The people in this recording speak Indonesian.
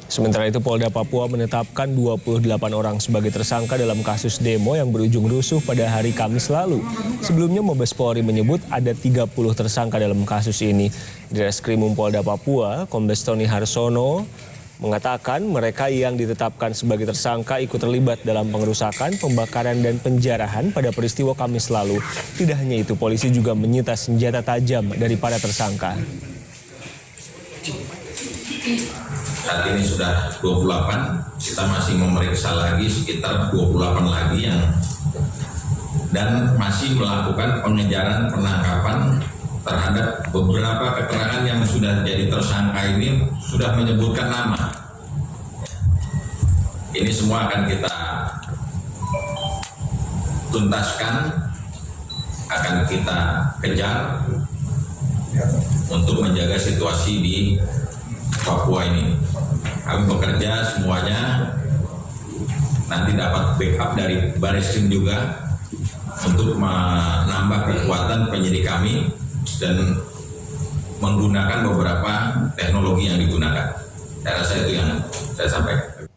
Sementara itu Polda Papua menetapkan 28 orang sebagai tersangka dalam kasus demo yang berujung rusuh pada hari Kamis lalu. Sebelumnya Mabes Polri menyebut ada 30 tersangka dalam kasus ini. Di Reskrimum Polda Papua, Kombes Tony Harsono mengatakan mereka yang ditetapkan sebagai tersangka ikut terlibat dalam pengerusakan, pembakaran, dan penjarahan pada peristiwa Kamis lalu. Tidak hanya itu, polisi juga menyita senjata tajam dari para tersangka. Saat ini sudah 28, kita masih memeriksa lagi sekitar 28 lagi dan masih melakukan pengejaran penangkapan terhadap beberapa keterangan yang sudah jadi tersangka ini sudah menyebutkan nama. Ini semua akan kita tuntaskan, akan kita kejar untuk menjaga situasi di Papua ini. Kami bekerja semuanya, nanti dapat backup dari Bareskrim juga untuk menambah kekuatan penyidik kami dan menggunakan beberapa teknologi yang digunakan. Saya rasa itu yang saya sampaikan.